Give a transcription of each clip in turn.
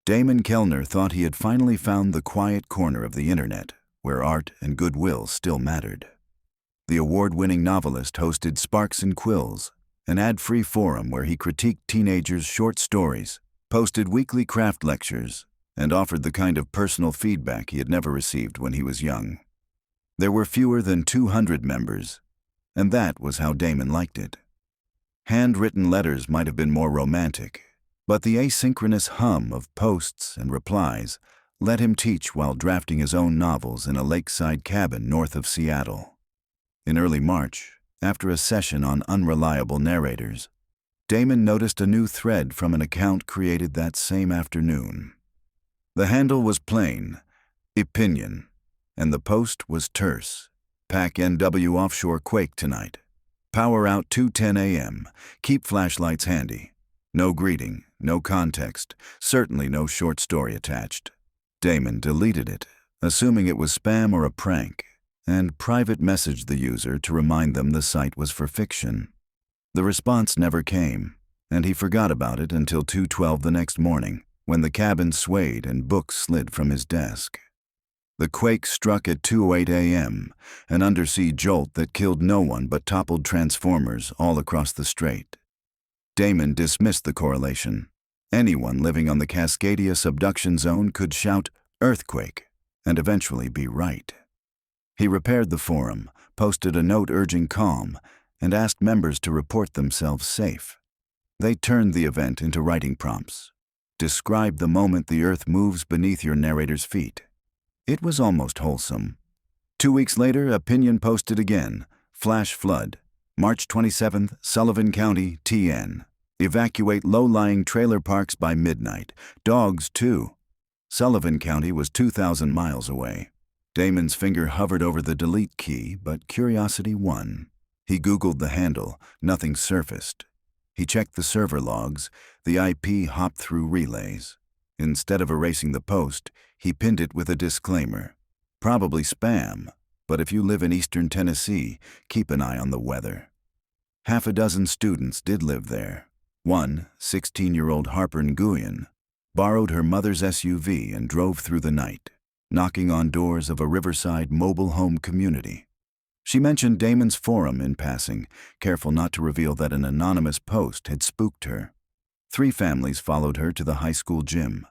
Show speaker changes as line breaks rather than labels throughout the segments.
Damon Kellner thought he had finally found the quiet corner of the internet, where art and goodwill still mattered. The award-winning novelist hosted Sparks and Quills, an ad-free forum where he critiqued teenagers' short stories, posted weekly craft lectures, and offered the kind of personal feedback he had never received when he was young. There were fewer than 200 members, and that was how Damon liked it. Handwritten letters might have been more romantic, but the asynchronous hum of posts and replies let him teach while drafting his own novels in a lakeside cabin north of Seattle. In early March, after a session on unreliable narrators, Damon noticed a new thread from an account created that same afternoon. The handle was plain, Opinion, and the post was terse. Pack NW offshore quake tonight. Power out 2:10 a.m. Keep flashlights handy. No greeting, no context, certainly no short story attached. Damon deleted it, assuming it was spam or a prank, and private messaged the user to remind them the site was for fiction. The response never came, and he forgot about it until 2:12 the next morning, when the cabin swayed and books slid from his desk. The quake struck at 2:08 a.m., an undersea jolt that killed no one but toppled transformers all across the strait. Damon dismissed the correlation. Anyone living on the Cascadia subduction zone could shout "earthquake" and eventually be right. He repaired the forum, posted a note urging calm, and asked members to report themselves safe. They turned the event into writing prompts. Describe the moment the earth moves beneath your narrator's feet. It was almost wholesome. 2 weeks later, Opinion posted again. Flash flood. March 27th, Sullivan County, TN. Evacuate low-lying trailer parks by midnight. Dogs, too. Sullivan County was 2,000 miles away. Damon's finger hovered over the delete key, but curiosity won. He Googled the handle. Nothing surfaced. He checked the server logs. The IP hopped through relays. Instead of erasing the post, he pinned it with a disclaimer. Probably spam, but if you live in eastern Tennessee, keep an eye on the weather. Half a dozen students did live there. One, 16-year-old Harper Nguyen, borrowed her mother's SUV and drove through the night, knocking on doors of a riverside mobile home community. She mentioned Damon's forum in passing, careful not to reveal that an anonymous post had spooked her. 3 families followed her to the high school gym.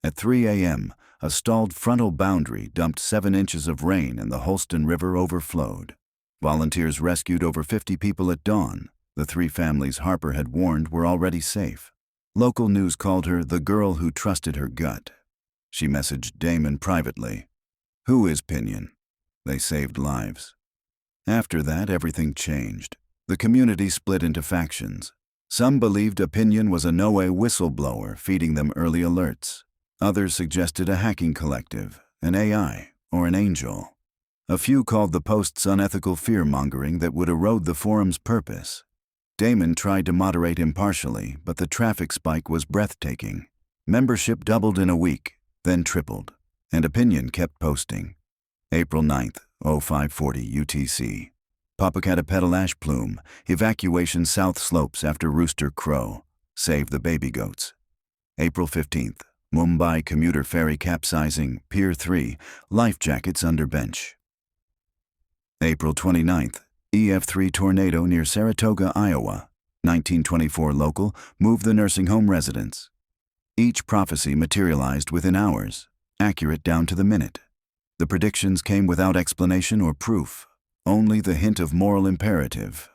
At 3 a.m., a stalled frontal boundary dumped 7 inches of rain and the Holston River overflowed. Volunteers rescued over 50 people at dawn. The 3 families Harper had warned were already safe. Local news called her the girl who trusted her gut. She messaged Damon privately. Who is Pinion? They saved lives. After that, everything changed. The community split into factions. Some believed Opinion was a no-way whistleblower feeding them early alerts. Others suggested a hacking collective, an AI, or an angel. A few called the post's unethical fear-mongering that would erode the forum's purpose. Damon tried to moderate impartially, but the traffic spike was breathtaking. Membership doubled in a week, then tripled, and Opinion kept posting. April 9th, 0540 UTC. Popocatepetl ash plume, evacuation south slopes after rooster crow. Save the baby goats. April 15th, Mumbai commuter ferry capsizing, Pier 3, life jackets under bench. April 29th, EF3 tornado near Saratoga, Iowa. 1924 local, move the nursing home residents. Each prophecy materialized within hours, accurate down to the minute. The predictions came without explanation or proof, only the hint of moral imperative.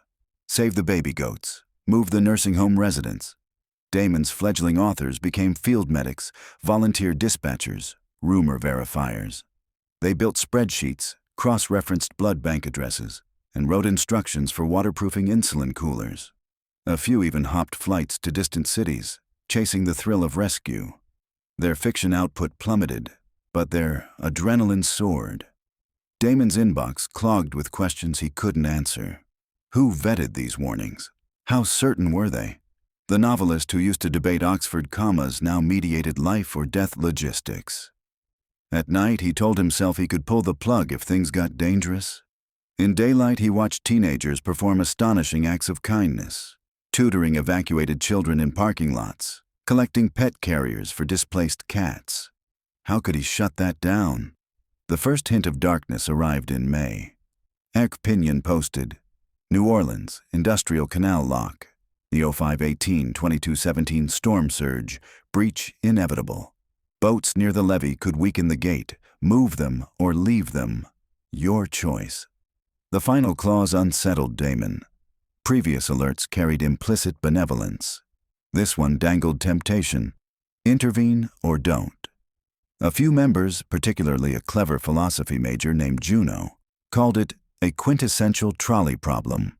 Save the baby goats, move the nursing home residents. Damon's fledgling authors became field medics, volunteer dispatchers, rumor verifiers. They built spreadsheets, cross-referenced blood bank addresses, and wrote instructions for waterproofing insulin coolers. A few even hopped flights to distant cities, chasing the thrill of rescue. Their fiction output plummeted, but their adrenaline soared. Damon's inbox clogged with questions he couldn't answer. Who vetted these warnings? How certain were they? The novelist who used to debate Oxford commas now mediated life or death logistics. At night, he told himself he could pull the plug if things got dangerous. In daylight, he watched teenagers perform astonishing acts of kindness, tutoring evacuated children in parking lots, collecting pet carriers for displaced cats. How could he shut that down? The first hint of darkness arrived in May. Pinion posted, New Orleans, Industrial Canal Lock. The 05/18/2217 storm surge, breach inevitable. Boats near the levee could weaken the gate, move them or leave them. Your choice. The final clause unsettled Damon. Previous alerts carried implicit benevolence. This one dangled temptation. Intervene or don't. A few members, particularly a clever philosophy major named Juno, called it a quintessential trolley problem.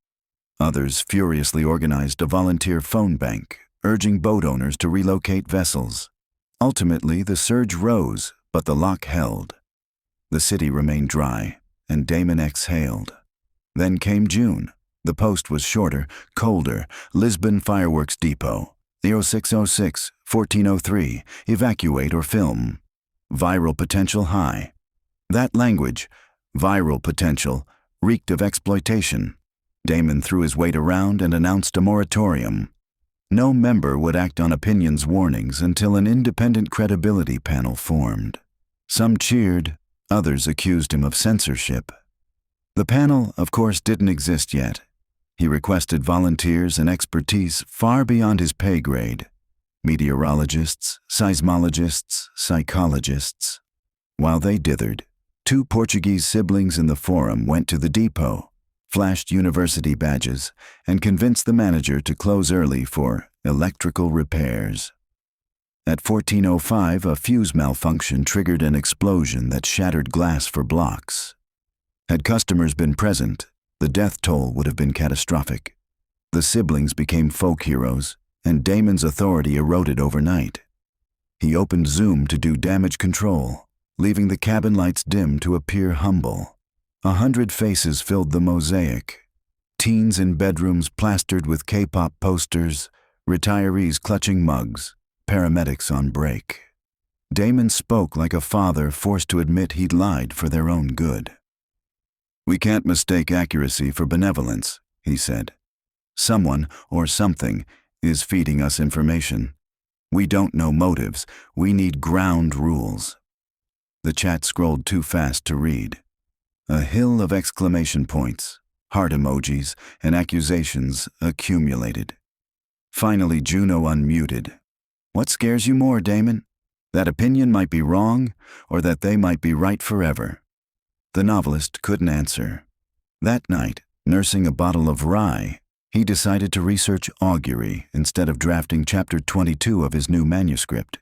Others furiously organized a volunteer phone bank, urging boat owners to relocate vessels. Ultimately, the surge rose, but the lock held. The city remained dry, and Damon exhaled. Then came June. The post was shorter, colder. Lisbon Fireworks Depot, 0606-1403, evacuate or film. Viral potential high. That language, viral potential, reeked of exploitation. Damon threw his weight around and announced a moratorium. No member would act on Opinion's warnings until an independent credibility panel formed. Some cheered, others accused him of censorship. The panel, of course, didn't exist yet. He requested volunteers and expertise far beyond his pay grade. Meteorologists, seismologists, psychologists. While they dithered, two Portuguese siblings in the forum went to the depot, flashed university badges, and convinced the manager to close early for electrical repairs. At 14:05, a fuse malfunction triggered an explosion that shattered glass for blocks. Had customers been present, the death toll would have been catastrophic. The siblings became folk heroes, and Damon's authority eroded overnight. He opened Zoom to do damage control, leaving the cabin lights dim to appear humble. 100 faces filled the mosaic. Teens in bedrooms plastered with K-pop posters, retirees clutching mugs, paramedics on break. Damon spoke like a father forced to admit he'd lied for their own good. "We can't mistake accuracy for benevolence," he said. "Someone, or something, is feeding us information. We don't know motives. We need ground rules." The chat scrolled too fast to read. A hill of exclamation points, heart emojis, and accusations accumulated. Finally, Juno unmuted. "What scares you more, Damon? That Opinion might be wrong, or that they might be right forever?" The novelist couldn't answer. That night, nursing a bottle of rye, he decided to research augury instead of drafting chapter 22 of his new manuscript.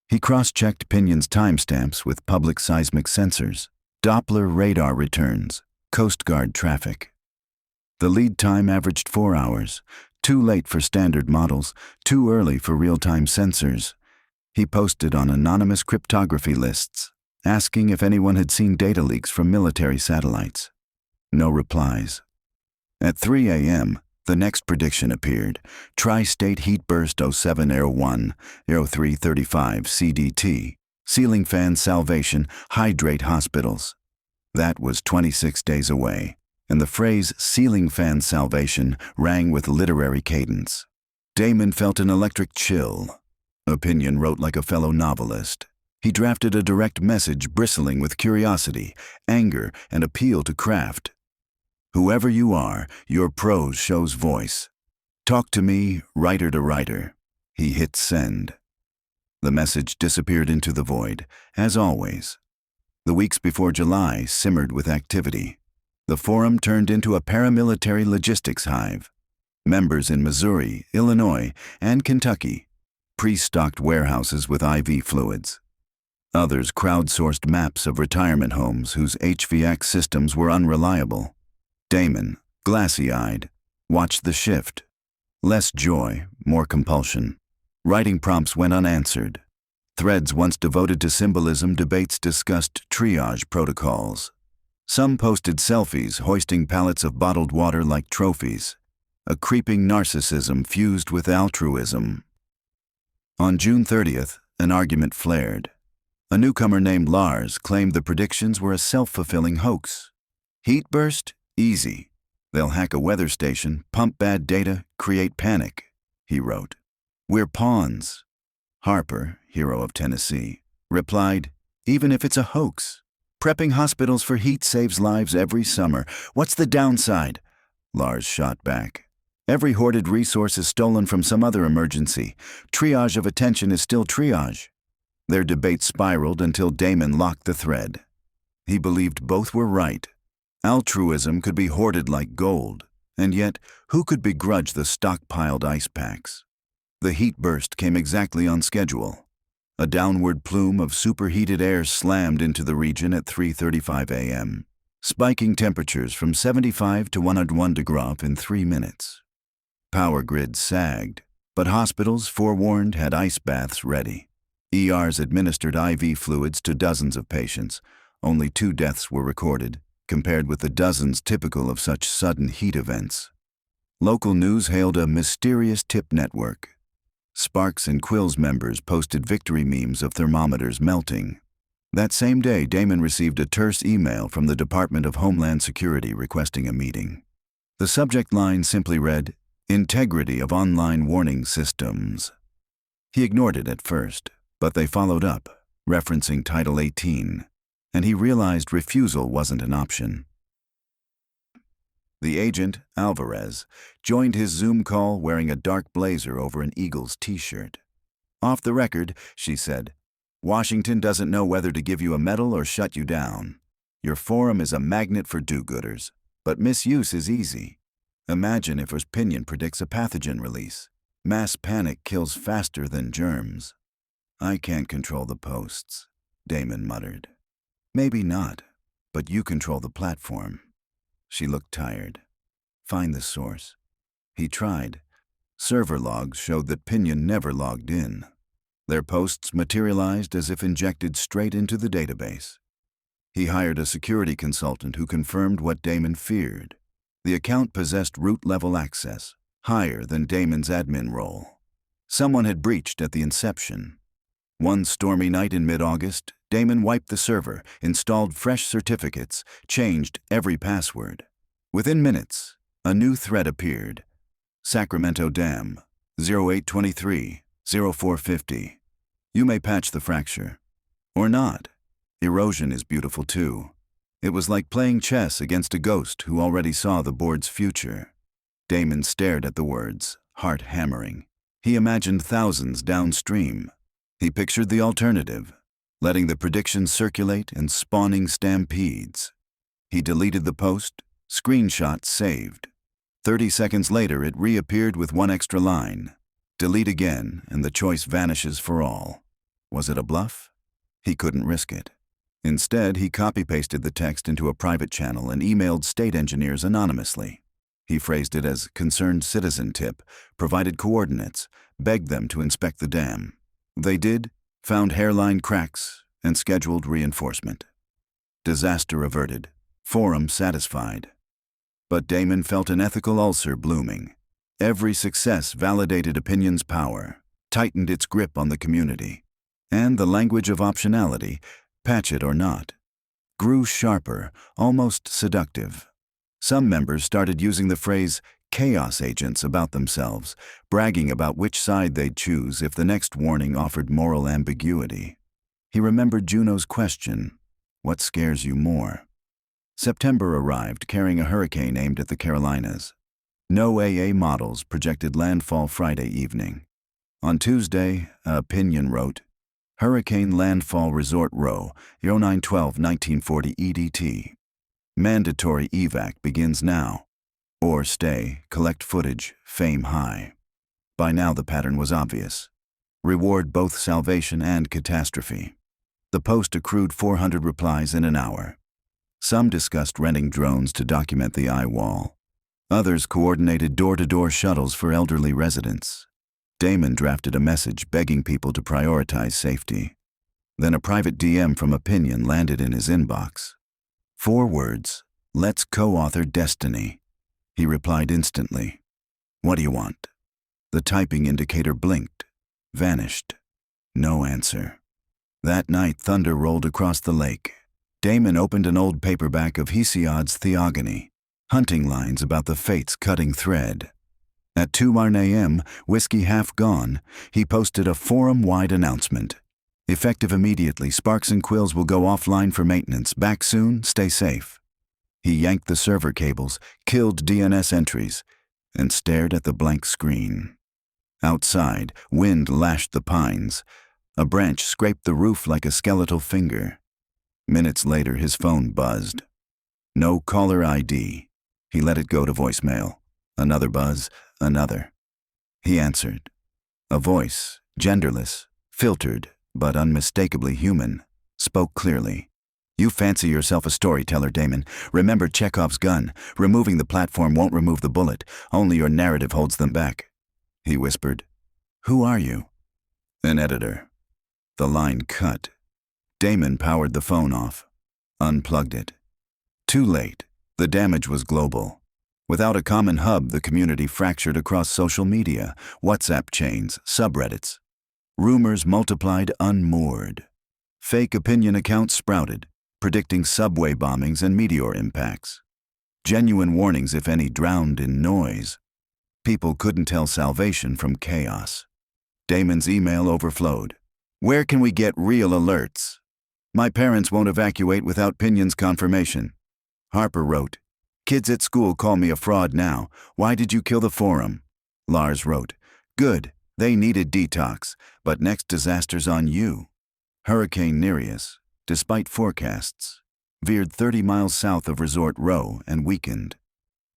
He cross-checked Pinion's timestamps with public seismic sensors, Doppler radar returns, Coast Guard traffic. The lead time averaged 4 hours, too late for standard models, too early for real-time sensors. He posted on anonymous cryptography lists, asking if anyone had seen data leaks from military satellites. No replies. At 3 a.m., the next prediction appeared: Tri-State Heat Burst 0701, 0335 CDT, ceiling fan salvation, hydrate hospitals. That was 26 days away, and the phrase ceiling fan salvation rang with literary cadence. Damon felt an electric chill. Opinion wrote like a fellow novelist. He drafted a direct message bristling with curiosity, anger, and appeal to craft. "Whoever you are, your prose shows voice. Talk to me, writer to writer." He hit send. The message disappeared into the void, as always. The weeks before July simmered with activity. The forum turned into a paramilitary logistics hive. Members in Missouri, Illinois, and Kentucky pre-stocked warehouses with IV fluids. Others crowdsourced maps of retirement homes whose HVAC systems were unreliable. Damon, glassy-eyed, watched the shift. Less joy, more compulsion. Writing prompts went unanswered. Threads once devoted to symbolism debates discussed triage protocols. Some posted selfies hoisting pallets of bottled water like trophies. A creeping narcissism fused with altruism. On June 30th, an argument flared. A newcomer named Lars claimed the predictions were a self-fulfilling hoax. "Heat burst? Easy. They'll hack a weather station, pump bad data, create panic," he wrote. "We're pawns. Harper, hero of Tennessee, replied, "Even if it's a hoax. Prepping hospitals for heat saves lives every summer. What's the downside?" Lars shot back. "Every hoarded resource is stolen from some other emergency. Triage of attention is still triage." Their debate spiraled until Damon locked the thread. He believed both were right. Altruism could be hoarded like gold, and yet who could begrudge the stockpiled ice packs? The heat burst came exactly on schedule. A downward plume of superheated air slammed into the region at 3:35 a.m., spiking temperatures from 75 to 101 degrees in 3 minutes. Power grids sagged, but hospitals, forewarned, had ice baths ready. ERs administered IV fluids to dozens of patients. Only 2 deaths were recorded, compared with the dozens typical of such sudden heat events. Local news hailed a mysterious tip network. Sparks and Quills members posted victory memes of thermometers melting. That same day, Damon received a terse email from the Department of Homeland Security requesting a meeting. The subject line simply read, "Integrity of Online Warning Systems." He ignored it at first, but they followed up, referencing Title 18, and he realized refusal wasn't an option. The agent, Alvarez, joined his Zoom call wearing a dark blazer over an Eagles t-shirt. "Off the record," she said, "Washington doesn't know whether to give you a medal or shut you down. Your forum is a magnet for do-gooders, but misuse is easy. Imagine if opinion predicts a pathogen release. Mass panic kills faster than germs." "I can't control the posts," Damon muttered. "Maybe not, but you control the platform." She looked tired. "Find the source." He tried. Server logs showed that Pinion never logged in. Their posts materialized as if injected straight into the database. He hired a security consultant who confirmed what Damon feared. The account possessed root-level access, higher than Damon's admin role. Someone had breached at the inception. One stormy night in mid-August, Damon wiped the server, installed fresh certificates, changed every password. Within minutes, a new threat appeared. Sacramento Dam, 0823-0450. You may patch the fracture. Or not. Erosion is beautiful too. It was like playing chess against a ghost who already saw the board's future. Damon stared at the words, heart hammering. He imagined thousands downstream. He pictured the alternative, letting the predictions circulate and spawning stampedes. He deleted the post, screenshot saved. 30 seconds later, it reappeared with one extra line. Delete again, and the choice vanishes for all. Was it a bluff? He couldn't risk it. Instead, he copy-pasted the text into a private channel and emailed state engineers anonymously. He phrased it as concerned citizen tip, provided coordinates, begged them to inspect the dam. They did, found hairline cracks, and scheduled reinforcement. Disaster averted, forum satisfied. But Damon felt an ethical ulcer blooming. Every success validated Opinion's power, tightened its grip on the community, and the language of optionality, patch it or not, grew sharper, almost seductive. Some members started using the phrase chaos agents about themselves, bragging about which side they'd choose if the next warning offered moral ambiguity. He remembered Juno's question, "What scares you more?" September arrived carrying a hurricane aimed at the Carolinas. No AA models projected landfall Friday evening. On Tuesday, Opinion wrote, "Hurricane Landfall Resort Row, 09/12/1940 EDT. Mandatory evac begins now. Or stay, collect footage, fame high." By now the pattern was obvious. Reward both salvation and catastrophe. The post accrued 400 replies in an hour. Some discussed renting drones to document the eye wall. Others coordinated door-to-door shuttles for elderly residents. Damon drafted a message begging people to prioritize safety. Then a private DM from Opinion landed in his inbox. 4 words, "Let's co-author destiny." He replied instantly. "What do you want?" The typing indicator blinked, vanished. No answer. That night, thunder rolled across the lake. Damon opened an old paperback of Hesiod's Theogony, hunting lines about the fates cutting thread. At 2 a.m., whiskey half gone, he posted a forum-wide announcement. Effective immediately, Sparks and Quills will go offline for maintenance. Back soon, stay safe. He yanked the server cables, killed DNS entries, and stared at the blank screen. Outside, wind lashed the pines. A branch scraped the roof like a skeletal finger. Minutes later, his phone buzzed. No caller ID. He let it go to voicemail. Another buzz, another. He answered. A voice, genderless, filtered, but unmistakably human, spoke clearly. You fancy yourself a storyteller, Damon. Remember Chekhov's gun. Removing the platform won't remove the bullet. Only your narrative holds them back. He whispered. Who are you? An editor. The line cut. Damon powered the phone off, unplugged it. Too late. The damage was global. Without a common hub, the community fractured across social media, WhatsApp chains, subreddits. Rumors multiplied unmoored. Fake opinion accounts sprouted, predicting subway bombings and meteor impacts. Genuine warnings, if any, drowned in noise. People couldn't tell salvation from chaos. Damon's email overflowed. Where can we get real alerts? My parents won't evacuate without Pinion's confirmation. Harper wrote, Kids at school call me a fraud now. Why did you kill the forum? Lars wrote, Good, they needed detox, but next disaster's on you. Hurricane Nereus, despite forecasts, veered 30 miles south of Resort Row and weakened.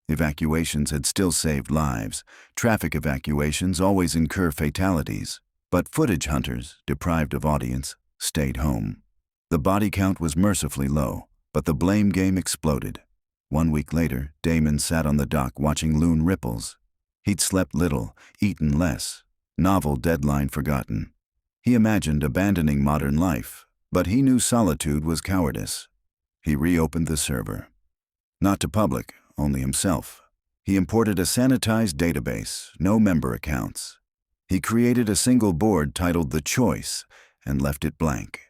Evacuations had still saved lives. Traffic evacuations always incur fatalities, but footage hunters, deprived of audience, stayed home. The body count was mercifully low, but the blame game exploded. 1 week later, Damon sat on the dock watching loon ripples. He'd slept little, eaten less, novel deadline forgotten. He imagined abandoning modern life, but he knew solitude was cowardice. He reopened the server. Not to public, only himself. He imported a sanitized database, no member accounts. He created a single board titled The Choice and left it blank.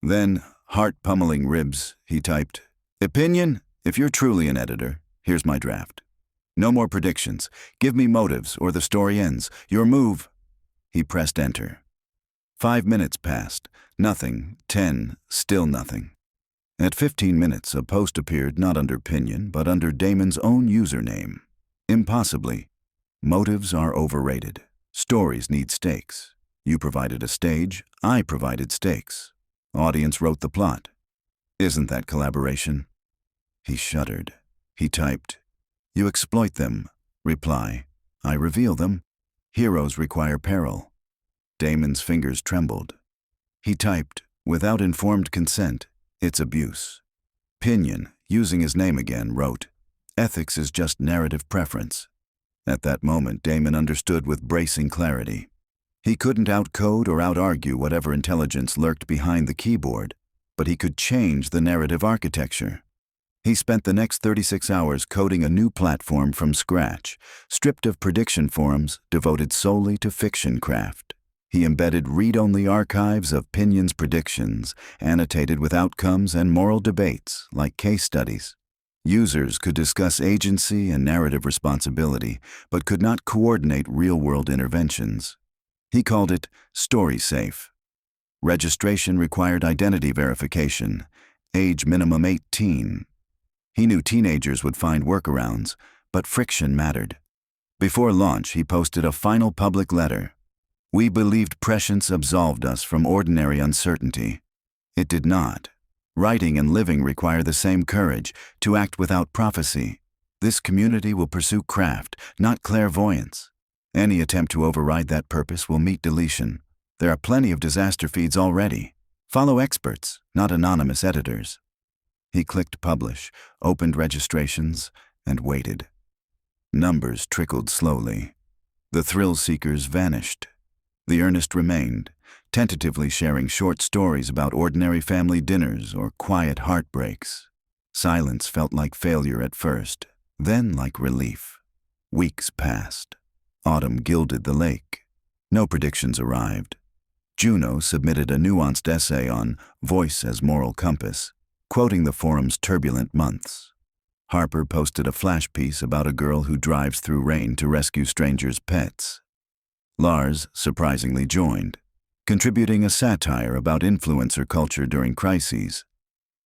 Then, heart-pummeling ribs, he typed, Opinion, if you're truly an editor, here's my draft. No more predictions. Give me motives or the story ends. Your move. He pressed enter. 5 minutes passed. Nothing. 10. Still nothing. At 15 minutes, a post appeared not under Pinion, but under Damon's own username. Impossibly. Motives are overrated. Stories need stakes. You provided a stage. I provided stakes. Audience wrote the plot. Isn't that collaboration? He shuddered. He typed, You exploit them. Reply, I reveal them. Heroes require peril. Damon's fingers trembled. He typed, Without informed consent, it's abuse. Pinion, using his name again, wrote, Ethics is just narrative preference. At that moment, Damon understood with bracing clarity. He couldn't outcode or out-argue whatever intelligence lurked behind the keyboard, but he could change the narrative architecture. He spent the next 36 hours coding a new platform from scratch, stripped of prediction forums, devoted solely to fiction craft. He embedded read-only archives of Pinion's predictions, annotated with outcomes and moral debates, like case studies. Users could discuss agency and narrative responsibility, but could not coordinate real-world interventions. He called it StorySafe. Registration required identity verification, age minimum 18. He knew teenagers would find workarounds, but friction mattered. Before launch, he posted a final public letter. We believed prescience absolved us from ordinary uncertainty. It did not. Writing and living require the same courage, to act without prophecy. This community will pursue craft, not clairvoyance. Any attempt to override that purpose will meet deletion. There are plenty of disaster feeds already. Follow experts, not anonymous editors. He clicked publish, opened registrations, and waited. Numbers trickled slowly. The thrill seekers vanished. The earnest remained, tentatively sharing short stories about ordinary family dinners or quiet heartbreaks. Silence felt like failure at first, then like relief. Weeks passed. Autumn gilded the lake. No predictions arrived. Juno submitted a nuanced essay on voice as moral compass, quoting the forum's turbulent months. Harper posted a flash piece about a girl who drives through rain to rescue strangers' pets. Lars surprisingly joined, contributing a satire about influencer culture during crises.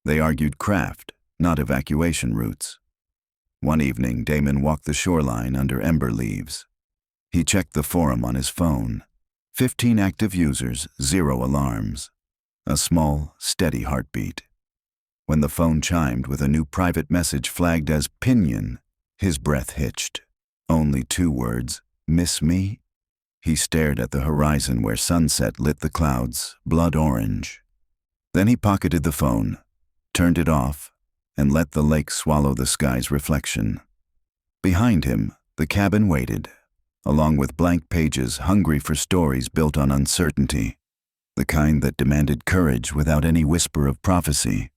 They argued craft, not evacuation routes. One evening, Damon walked the shoreline under ember leaves. He checked the forum on his phone. 15 active users, 0 alarms. A small, steady heartbeat. When the phone chimed with a new private message flagged as Pinion, his breath hitched. Only 2 words, "Miss me?" He stared at the horizon where sunset lit the clouds, blood orange. Then he pocketed the phone, turned it off, and let the lake swallow the sky's reflection. Behind him, the cabin waited, along with blank pages hungry for stories built on uncertainty, the kind that demanded courage without any whisper of prophecy.